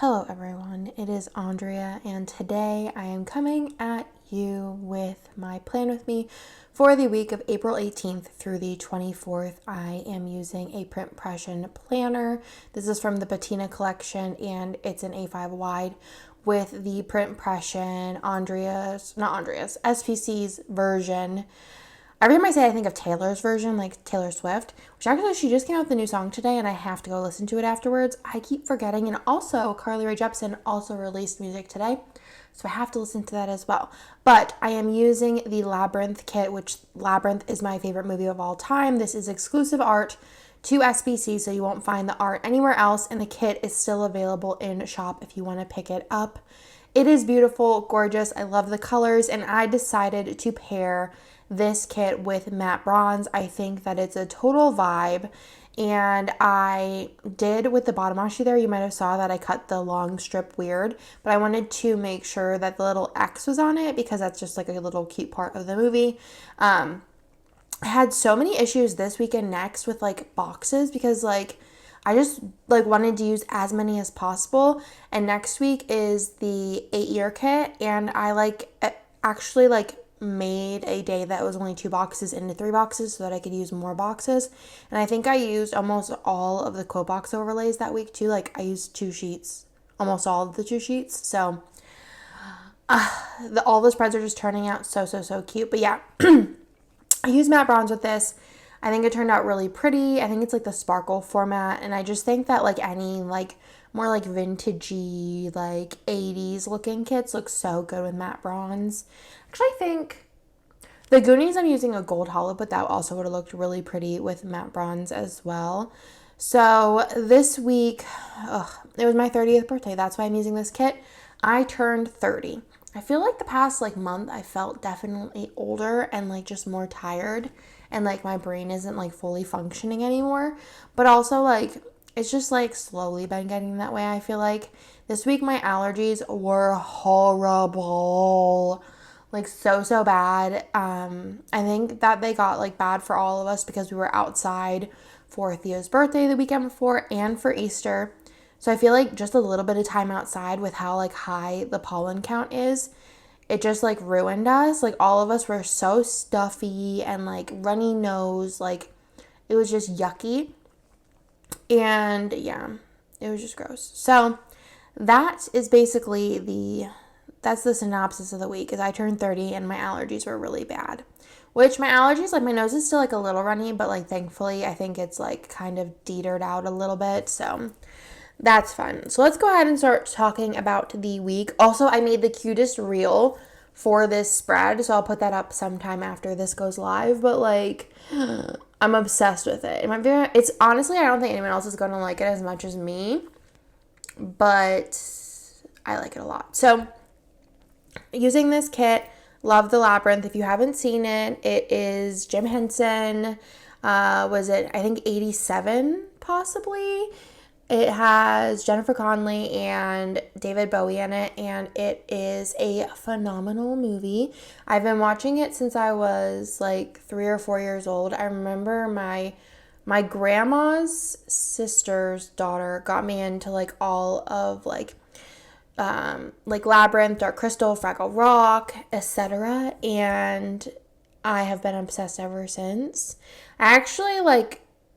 Hello everyone, it is Andrea, and today I am coming at you with my plan with me for the week of April 18th through the 24th. I am using a print impression planner. This is from the Patina collection and it's an A5 wide with the print impression SPC's version. Every time I say I think of Taylor's version, like Taylor Swift, which actually she just came out with a new song today and I have to go listen to it afterwards. I keep forgetting. And also Carly Rae Jepsen also released music today, so I have to listen to that as well. But I am using the Labyrinth kit, which Labyrinth is my favorite movie of all time. This is exclusive art to SPC, so you won't find the art anywhere else, and the kit is still available in shop if you want to pick it up. It is beautiful, gorgeous. I love the colors, and I decided to pair this kit with matte bronze. I think that it's a total vibe, and I did with the bottom washi there, you might have saw that I cut the long strip weird, but I wanted to make sure that the little X was on it because that's just like a little cute part of the movie. I had so many issues this week and next with like boxes because I just wanted to use as many as possible, and next week is the 8-year kit, and I actually made a day that was only 2 boxes into 3 boxes so that I could use more boxes. And I think I used almost all of the quote box overlays that week too. I used 2 sheets, almost all of the 2 sheets. So all the spreads are just turning out so cute. But yeah, I used matte bronze with this. I think it turned out really pretty. I think it's the sparkle format, and I just think that any more vintagey 80s looking kits look so good with matte bronze. Actually, I think the Goonies, I'm using a gold hollow, but that also would have looked really pretty with matte bronze as well. So this week, it was my 30th birthday. That's why I'm using this kit. I turned 30. I feel like the past month I felt definitely older and just more tired, and my brain isn't fully functioning anymore. But also it's just slowly been getting that way. I feel like this week my allergies were horrible. So bad. I think that they got bad for all of us because we were outside for Theo's birthday the weekend before and for Easter. So I feel just a little bit of time outside with how high the pollen count is, it just ruined us. All of us were so stuffy and runny nose. It was just yucky. And yeah, it was just gross. So that is basically that's the synopsis of the week. Is I turned 30 and my allergies were really bad. Which my allergies, my nose is still a little runny, but thankfully I think it's kind of detered out a little bit. So that's fun. So let's go ahead and start talking about the week. Also, I made the cutest reel for this spread, so I'll put that up sometime after this goes live. But I'm obsessed with it. It's honestly, I don't think anyone else is going to like it as much as me, but I like it a lot. So using this kit, love the Labyrinth. If you haven't seen it, it is Jim Henson. Was it, I think, 87 possibly? It has Jennifer Connelly and David Bowie in it, and it is a phenomenal movie. I've been watching it since I was 3 or 4 years old. I remember my grandma's sister's daughter got me into all of Labyrinth, Dark Crystal, Fraggle Rock, etc. And I have been obsessed ever since. I actually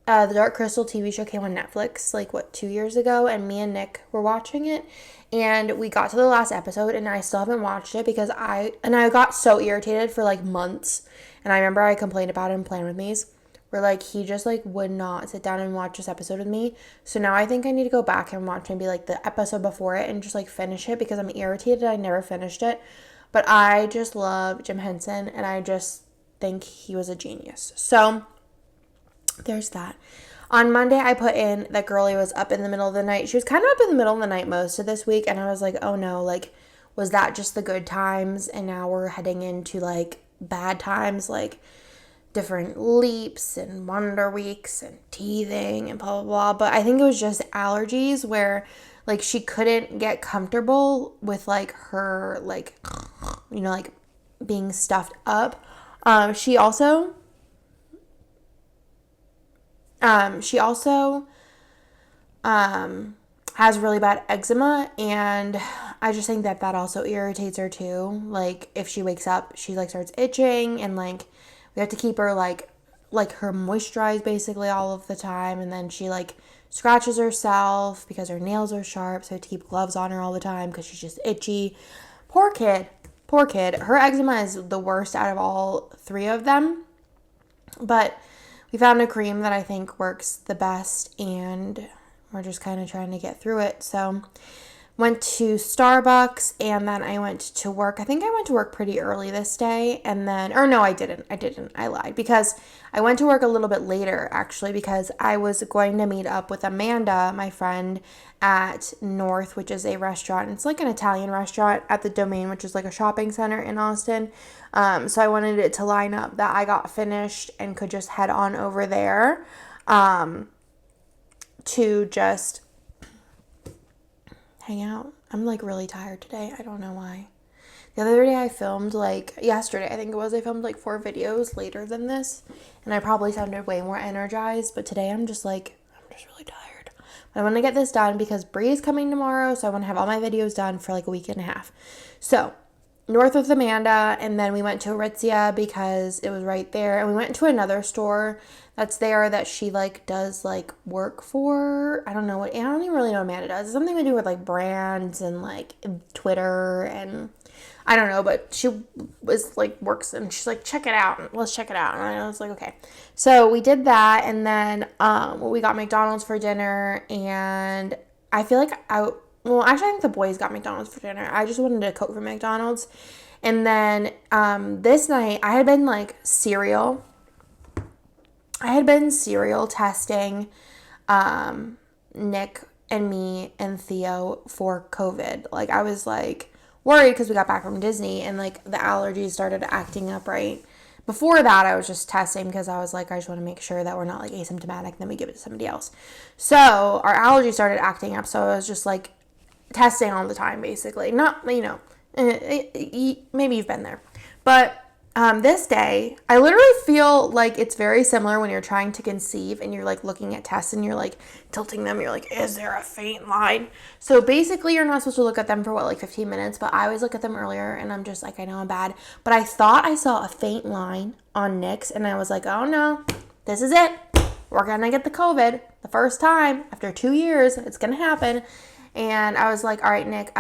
the Dark Crystal TV show came on Netflix 2 years ago, and me and Nick were watching it, and we got to the last episode, and I still haven't watched it because I got so irritated for months. And I remember I complained about it in Plan With Me's, where he just would not sit down and watch this episode with me. So now I think I need to go back and watch maybe the episode before it and just finish it, because I'm irritated I never finished it. But I just love Jim Henson, and I just think he was a genius. So there's that. On Monday, I put in that Girlie was up in the middle of the night. She was kind of up in the middle of the night most of this week, and I was oh no, was that just the good times? And now we're heading into bad times, different leaps and wonder weeks and teething and blah blah blah. But I think it was just allergies where she couldn't get comfortable with her being stuffed up. She also has really bad eczema, and I just think that that also irritates her too. Like if she wakes up, she like starts itching, and like we have to keep her like her moisturized basically all of the time, and then she like scratches herself because her nails are sharp, so I have to keep gloves on her all the time because she's just itchy. Poor kid. Poor kid. Her eczema is the worst out of all three of them. But we found a cream that I think works the best, and we're just kind of trying to get through it. So went to Starbucks, and then I went to work. I think I went to work pretty early this day, and then, or no, I didn't. I lied, because I went to work a little bit later, actually, because I was going to meet up with Amanda, my friend, at North, which is a restaurant. It's like an Italian restaurant at the Domain, which is like a shopping center in Austin. So I wanted it to line up that I got finished and could just head on over there to just hang out. I'm like really tired today. I don't know why. The other day I filmed yesterday, I think it was, I filmed 4 videos later than this, and I probably sounded way more energized, but today I'm just really tired. But I want to get this done because Bree is coming tomorrow, so I want to have all my videos done for a week and a half. So North with Amanda, and then we went to Aritzia because it was right there, and we went to another store that's there that she does work for. I don't even really know what Amanda does. It's something to do with brands and Twitter, and I don't know, but she was works, and she's check it out, let's check it out. And I was okay. So we did that, and then we got McDonald's for dinner, and I feel I think the boys got McDonald's for dinner. I just wanted a Coke from McDonald's. And then this night, I had been cereal testing Nick and me and Theo for COVID. I was worried because we got back from Disney, and the allergies started acting up right. Before that, I was just testing because I was I just want to make sure that we're not asymptomatic, then we give it to somebody else. So our allergies started acting up, so I was just testing all the time, basically. Not, maybe you've been there. But this day, I literally feel it's very similar when you're trying to conceive and you're looking at tests and you're tilting them. You're is there a faint line? So basically, you're not supposed to look at them for 15 minutes, but I always look at them earlier, and I'm just I know I'm bad. But I thought I saw a faint line on Nick's, and I was oh no, this is it. We're going to get the COVID the first time after 2 years. It's going to happen. And I was all right, Nick,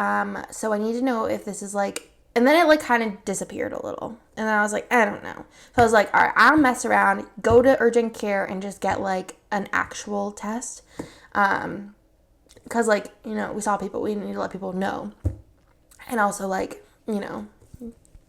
so I need to know if this is and then it kind of disappeared a little. And then I was I don't know. So I was all right, I'll mess around, go to urgent care and just get an actual test. Because we saw people, we need to let people know. And also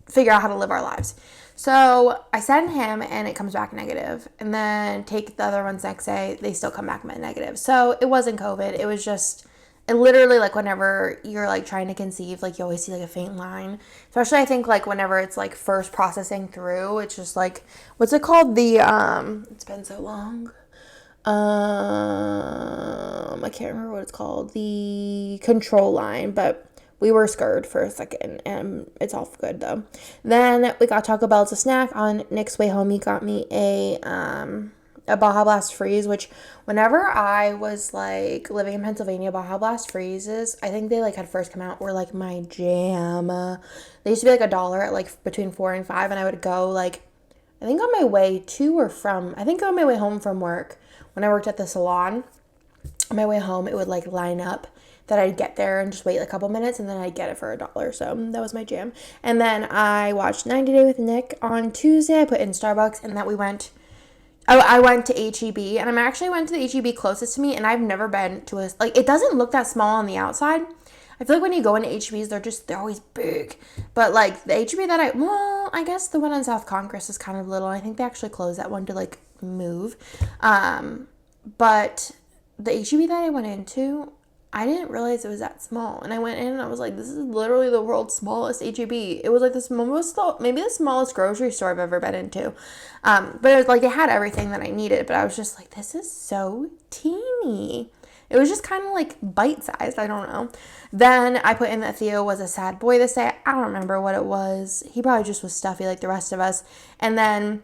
figure out how to live our lives. So I send him, and it comes back negative. And then take the other ones next day, they still come back negative. So it wasn't COVID. It was just... And literally, whenever you're, trying to conceive, you always see, a faint line. Especially, I think, whenever it's, first processing through, it's just, what's it called? The, it's been so long. I can't remember what it's called. The control line, but we were scared for a second, and it's all good, though. Then we got Taco Bell as a snack. On Nick's way home, he got me a Baja Blast Freeze, which whenever I was living in Pennsylvania, Baja Blast Freezes, I think they had first come out, were my jam. They used to be $1 at between 4 and 5, and I would go I think on my way to or from, I think on my way home from work, when I worked at the salon, on my way home it would line up that I'd get there and just wait a couple minutes, and then I'd get it for $1. So that was my jam. And then I watched 90 Day with Nick on Tuesday. I put in Starbucks, and that I went to HEB, and I actually went to the HEB closest to me, and I've never been to it doesn't look that small on the outside. I feel when you go into HEBs, they're always big. But the HEB that I guess the one on South Congress is kind of little. I think they actually closed that one to move. But the HEB that I went into, I didn't realize it was that small. And I went in, and I was this is literally the world's smallest HEB. It was maybe the smallest grocery store I've ever been into. But it was it had everything that I needed. But I was just this is so teeny. It was just kind of bite-sized. I don't know. Then I put in that Theo was a sad boy this day. I don't remember what it was. He probably just was stuffy like the rest of us. And then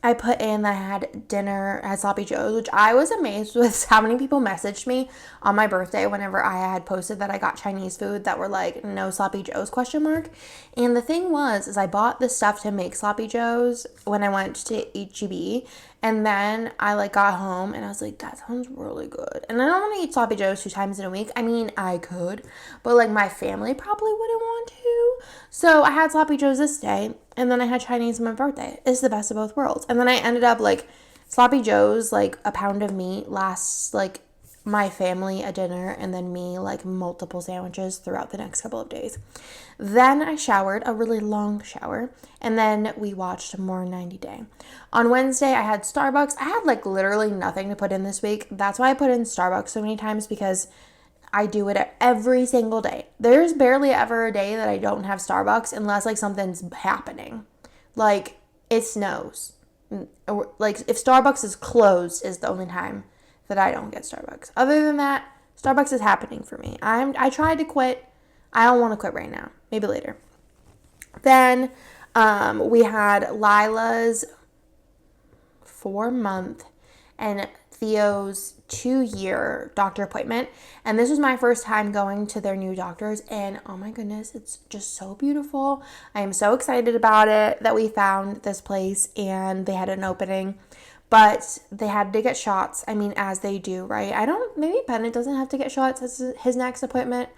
I put in that I had dinner at Sloppy Joe's, which I was amazed with how many people messaged me on my birthday whenever I had posted that I got Chinese food that were like, no Sloppy Joe's question mark. And the thing was, is I bought the stuff to make Sloppy Joe's when I went to HEB. And then I like got home and I was like, that sounds really good. And I don't want to eat Sloppy Joe's 2 times in a week. I mean, I could, but like my family probably wouldn't want to. So I had Sloppy Joe's this day, and then I had Chinese on my birthday. It's the best of both worlds. And then I ended up like Sloppy Joe's, like a pound of meat lasts like my family a dinner, and then me like multiple sandwiches throughout the next couple of days. Then I showered, a really long shower, and then we watched more 90 Day. On Wednesday, I had Starbucks. I had like literally nothing to put in this week. That's why I put in Starbucks so many times, because I do it every single day. There's barely ever a day that I don't have Starbucks unless like something's happening. Like it snows. Or like if Starbucks is closed is the only time that I don't get Starbucks. Other than that, Starbucks is happening for me. I tried to quit. I don't want to quit right now. Maybe later. Then we had Lila's 4-month and Theo's 2-year doctor appointment. And this was my first time going to their new doctors. And oh my goodness, it's just so beautiful. I am so excited about it that we found this place and they had an opening. But they had to get shots. I mean, as they do, right? Maybe Bennett doesn't have to get shots as his next appointment.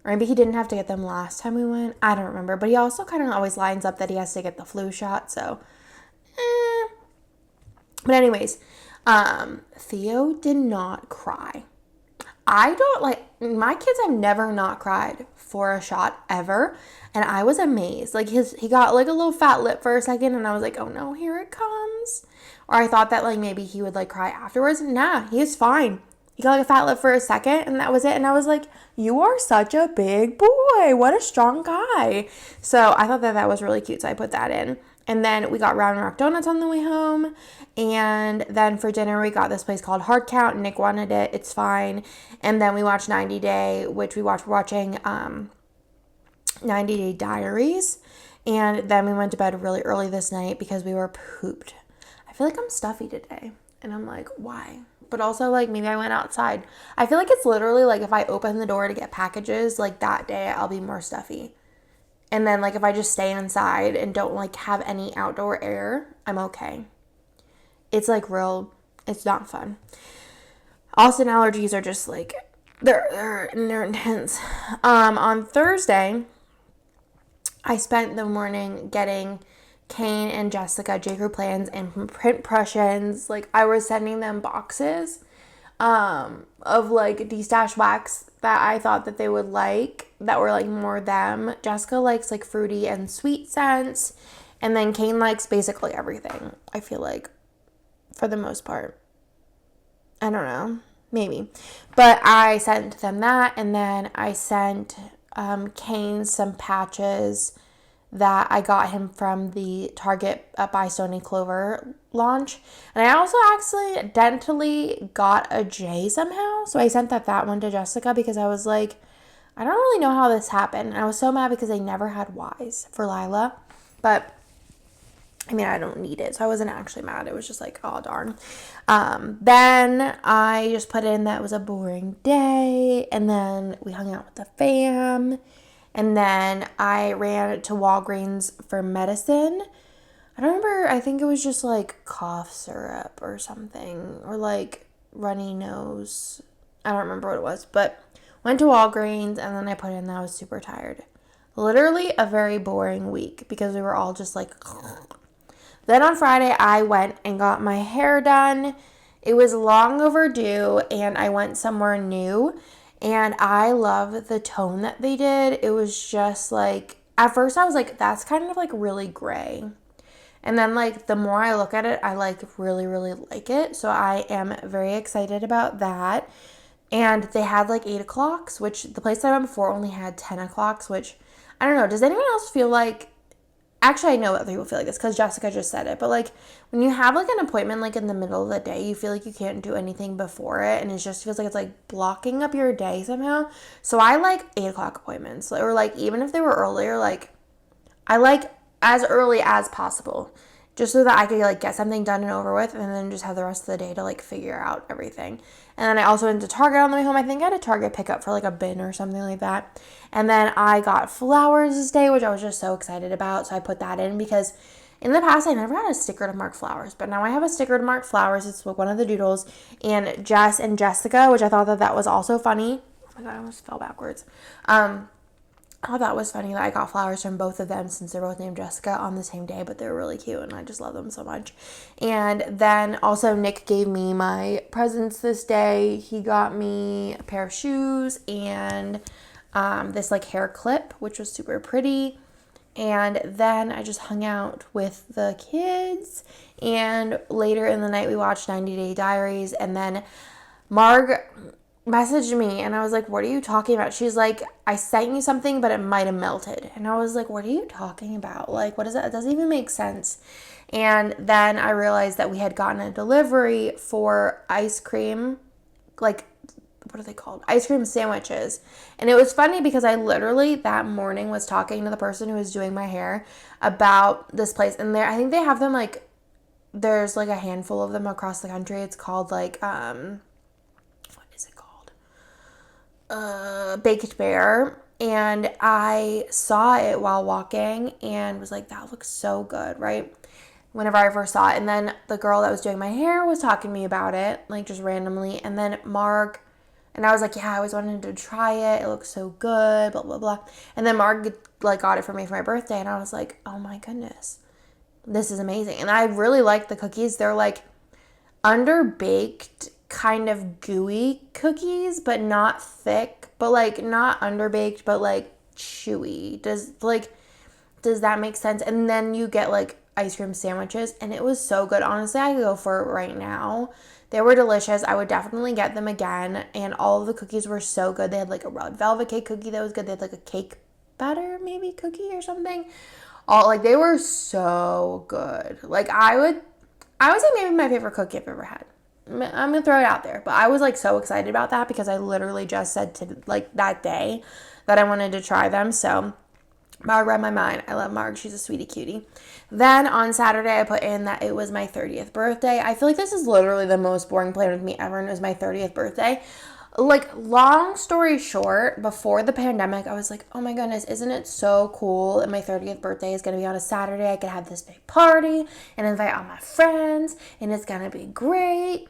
Or maybe he didn't have to get them last time we went. I don't remember. But he also kind of always lines up that he has to get the flu shot. So, But anyways, Theo did not cry. I don't my kids have never not cried for a shot ever. And I was amazed. Like he got like a little fat lip for a second and I was like, oh no, here it comes. Or I thought that like maybe he would like cry afterwards. Nah, he is fine. He got like a fat lip for a second and that was it. And I was like, you are such a big boy. What a strong guy. So I thought that was really cute. So I put that in. And then we got Round Rock Donuts on the way home. And then for dinner, we got this place called Hard Count. Nick wanted it. It's fine. And then we watched 90 Day, which we're watching 90 Day Diaries. And then we went to bed really early this night because we were pooped. I feel like I'm stuffy today. And I'm like, why? But also, like, maybe I went outside. I feel like it's literally, like, if I open the door to get packages, like, that day I'll be more stuffy. And then, like, if I just stay inside and don't, like, have any outdoor air, I'm okay. It's, like, it's not fun. Austin allergies are just, like, they're intense. On Thursday, I spent the morning getting Kane and Jessica J.Crew plans and print impressions. Like, I was sending them boxes of, like, de-stash wax that I thought that they would like, that were, like, more them. Jessica likes, like, fruity and sweet scents, and then Kane likes basically everything, I feel like, for the most part. I don't know. Maybe. But I sent them that, and then I sent Kane some patches that I got him from the Target by Stony Clover launch. And I also accidentally got a J somehow. So I sent that one to Jessica because I was like, I don't really know how this happened. And I was so mad because I never had Ys for Lila. But, I mean, I don't need it. So I wasn't actually mad. It was just like, oh, darn. Then I just put in that it was a boring day. And then we hung out with the fam. And then I ran to Walgreens for medicine. I don't remember. I think it was just like cough syrup or something. Or like runny nose. I don't remember what it was. But went to Walgreens and then I put in that I was super tired. Literally a very boring week because we were all just like... Then on Friday I went and got my hair done. It was long overdue and I went somewhere new. And I love the tone that they did. It was just like, at first I was like, that's kind of like really gray. And then like the more I look at it, I like really, really like it. So I am very excited about that. And they had like 8 o'clocks, which the place that I went before only had 10 o'clocks, which I don't know. Does anyone else feel like, actually I know other people feel like this because Jessica just said it, but like when you have like an appointment like in the middle of the day, you feel like you can't do anything before it and it just feels like it's like blocking up your day somehow. So I like 8 o'clock appointments, or like even if they were earlier, like I like as early as possible. just so that I could like get something done and over with, and then just have the rest of the day to like figure out everything. And then I also went to Target on the way home. I think I had a Target pickup for like a bin or something like that. And then I got flowers this day, which I was just so excited about. So I put that in because in the past I never had a sticker to mark flowers, but now I have a sticker to mark flowers. It's like one of the doodles, and Jess and Jessica, which I thought that was also funny. Oh my god, I almost fell backwards. I thought that was funny that I got flowers from both of them since they're both named Jessica on the same day, but they're really cute and I just love them so much. And then also Nick gave me my presents this day. He got me a pair of shoes and this like hair clip, which was super pretty. And then I just hung out with the kids, and later in the night we watched 90 Day Diaries, and then Marg messaged me and I was like, what are you talking about? She's like, I sent you something, but it might have melted. And I was like, what are you talking about? Like, what is that? It doesn't even make sense. And then I realized that we had gotten a delivery for ice cream, like, what are they called? Ice cream sandwiches. And it was funny because I literally that morning was talking to the person who was doing my hair about this place. And I think they have them like, there's like a handful of them across the country. It's called like, Baked Bear, and I saw it while walking and was like, that looks so good, right? Whenever I first saw it. And then the girl that was doing my hair was talking to me about it, like just randomly. And then Marg, and I was like, yeah, I always wanted to try it. It looks so good, blah, blah, blah. And then Marg like got it for me for my birthday, and I was like, oh my goodness, this is amazing. And I really like the cookies. They're like underbaked, kind of gooey cookies, but not thick, but like not underbaked, but like chewy. Does that make sense? And then you get like ice cream sandwiches, and it was so good. Honestly, I could go for it right now. They were delicious. I would definitely get them again. And all of the cookies were so good. They had like a red velvet cake cookie that was good. They had like a cake batter maybe cookie or something. All like they were so good. Like I would say maybe my favorite cookie I've ever had. I'm going to throw it out there. But I was like so excited about that because I literally just said to like that day that I wanted to try them. So Marg read my mind. I love Marg. She's a sweetie cutie. Then on Saturday I put in that it was my 30th birthday. I feel like this is literally the most boring plan with me ever, and it was my 30th birthday. Like, long story short, before the pandemic, I was like, oh my goodness, isn't it so cool? And my 30th birthday is going to be on a Saturday. I could have this big party and invite all my friends, and it's going to be great.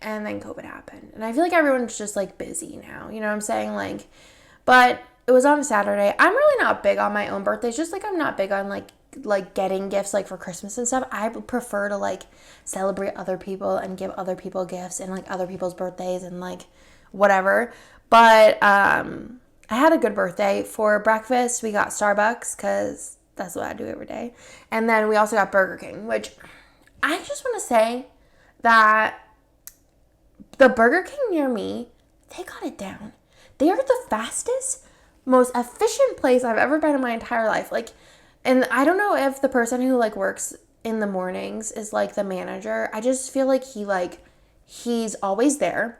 And then COVID happened. And I feel like everyone's just, like, busy now. You know what I'm saying? Like, but it was on a Saturday. I'm really not big on my own birthdays. Just, like, I'm not big on, like getting gifts, like, for Christmas and stuff. I prefer to, like, celebrate other people and give other people gifts and, like, other people's birthdays and, like, whatever. But I had a good birthday. For breakfast, we got Starbucks because that's what I do every day. And then we also got Burger King, which I just want to say that the Burger King near me, they got it down. They are the fastest, most efficient place I've ever been in my entire life. Like, and I don't know if the person who like works in the mornings is like the manager. I just feel like he's always there.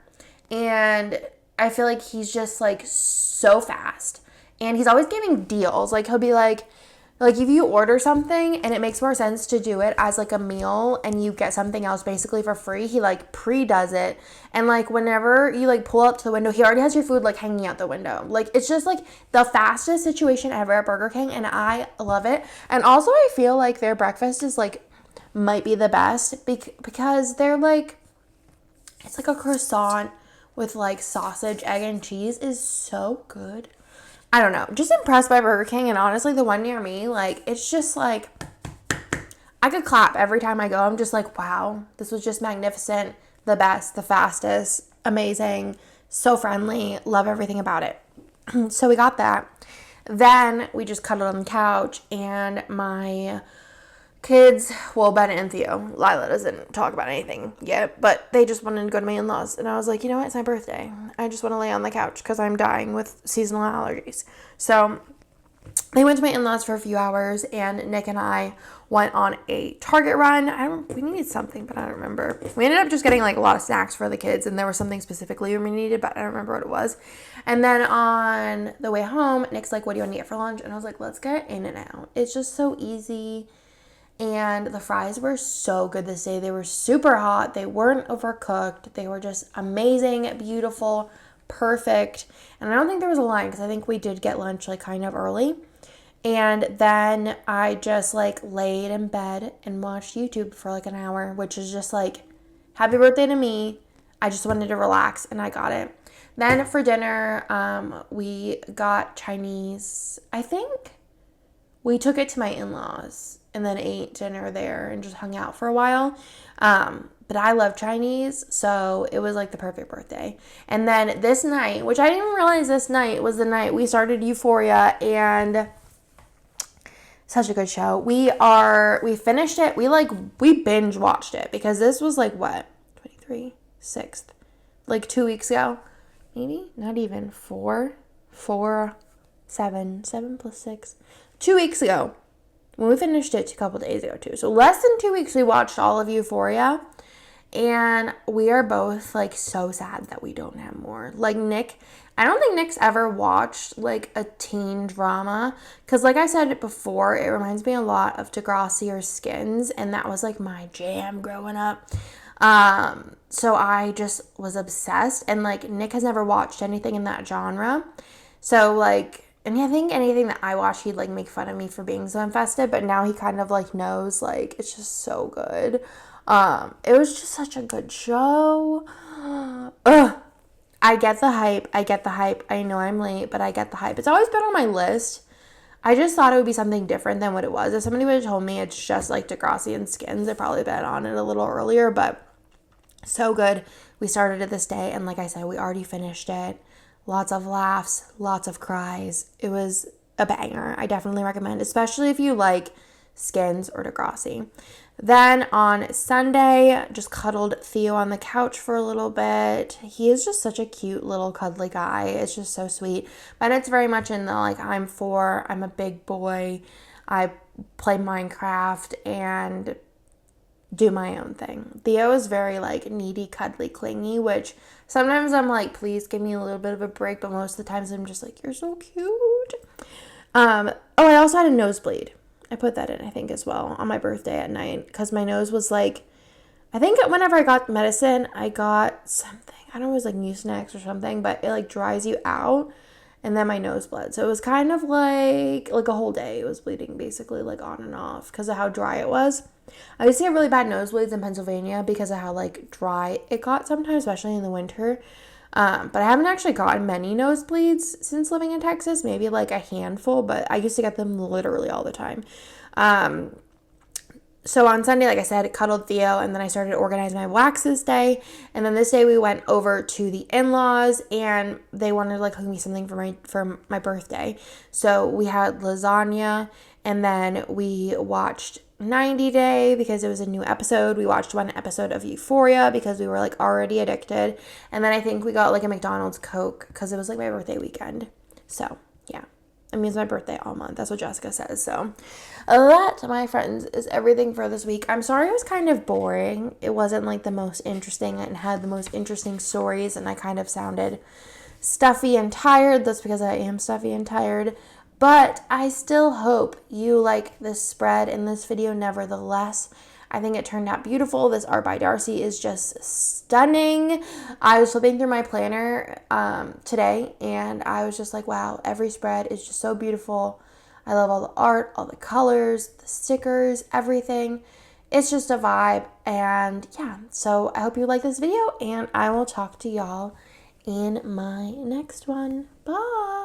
And I feel like he's just, like, so fast. And he's always giving deals. Like, he'll be like, if you order something and it makes more sense to do it as, like, a meal and you get something else basically for free, he, like, pre-does it. And, like, whenever you, like, pull up to the window, he already has your food, like, hanging out the window. Like, it's just, like, the fastest situation ever at Burger King, and I love it. And also I feel like their breakfast is, like, might be the best because they're, like, it's, like, a croissant with, like, sausage, egg, and cheese is so good. I don't know. Just impressed by Burger King. And honestly, the one near me, like, it's just, like, I could clap every time I go. I'm just like, wow, this was just magnificent. The best, the fastest, amazing, so friendly. Love everything about it. So we got that. Then we just cuddled on the couch, and my kids, well, Ben and Theo, Lila doesn't talk about anything yet, but they just wanted to go to my in-laws, and I was like, you know what, it's my birthday. I just want to lay on the couch because I'm dying with seasonal allergies. So they went to my in-laws for a few hours, and Nick and I went on a Target run. We needed something, but I don't remember. We ended up just getting like a lot of snacks for the kids, and there was something specifically we needed, but I don't remember what it was. And then on the way home, Nick's like, what do you want to get for lunch? And I was like, let's get In-N-Out. It's just so easy. And the fries were so good this day. They were super hot. They weren't overcooked. They were just amazing, beautiful, perfect. And I don't think there was a line because I think we did get lunch like kind of early. And then I just like laid in bed and watched YouTube for like an hour, which is just like, happy birthday to me. I just wanted to relax and I got it. Then for dinner, we got Chinese. I think we took it to my in-laws and then ate dinner there and just hung out for a while. But I love Chinese, so it was like the perfect birthday. And then this night, which I didn't even realize this night was the night we started Euphoria, and such a good show. We finished it. We binge watched it because this was like what? 23, 6th. Like 2 weeks ago. Maybe? Not even. 4, 7 plus 6. 2 weeks ago. When we finished it a couple days ago too. So less than 2 weeks we watched all of Euphoria. And we are both like so sad that we don't have more. Like Nick, I don't think Nick's ever watched like a teen drama. Because like I said before, it reminds me a lot of Degrassi or Skins. And that was like my jam growing up. So I just was obsessed. And like Nick has never watched anything in that genre. So like, and I think anything that I watch, he'd like make fun of me for being so invested. But now he kind of like knows like it's just so good. It was just such a good show. Ugh. I get the hype. I know I'm late, but I get the hype. It's always been on my list. I just thought it would be something different than what it was. If somebody would have told me it's just like Degrassi and Skins, I'd probably been on it a little earlier, but so good. We started it this day, and like I said, we already finished it. Lots of laughs, lots of cries. It was a banger. I definitely recommend, especially if you like Skins or Degrassi. Then on Sunday, just cuddled Theo on the couch for a little bit. He is just such a cute little cuddly guy. It's just so sweet. But it's very much in the like, I'm a big boy. I play Minecraft and do my own thing. Theo is very like needy, cuddly, clingy, which sometimes I'm like, please give me a little bit of a break. But most of the times I'm just like, you're so cute. I also had a nosebleed. I put that in, I think, as well, on my birthday at night, because my nose was like, I think whenever I got medicine, I got something, I don't know, it was like Mucinex or something, but it like dries you out, and then my nose bled. So it was kind of like a whole day it was bleeding, basically, like on and off, because of how dry it was. I used to get really bad nosebleeds in Pennsylvania because of how like dry it got sometimes, especially in the winter. But I haven't actually gotten many nosebleeds since living in Texas, maybe like a handful, but I used to get them literally all the time. So on Sunday, like I said, cuddled Theo, and then I started organizing my wax this day. And then this day we went over to the in-laws, and they wanted to like cook me something for my birthday. So we had lasagna, and then we watched 90 Day because it was a new episode. We watched one episode of Euphoria because we were like already addicted. And then I think we got like a McDonald's Coke because it was like my birthday weekend. So yeah, it means my birthday all month. That's what Jessica says. So that, my friends, is everything for this week. I'm sorry it was kind of boring. It wasn't like the most interesting and had the most interesting stories, and I kind of sounded stuffy and tired. That's because I am stuffy and tired. But I still hope you like this spread in this video nevertheless. I think it turned out beautiful. This art by Darcy is just stunning. I was flipping through my planner today, and I was just like, wow, every spread is just so beautiful. I love all the art, all the colors, the stickers, everything. It's just a vibe. And yeah, so I hope you like this video, and I will talk to y'all in my next one. Bye.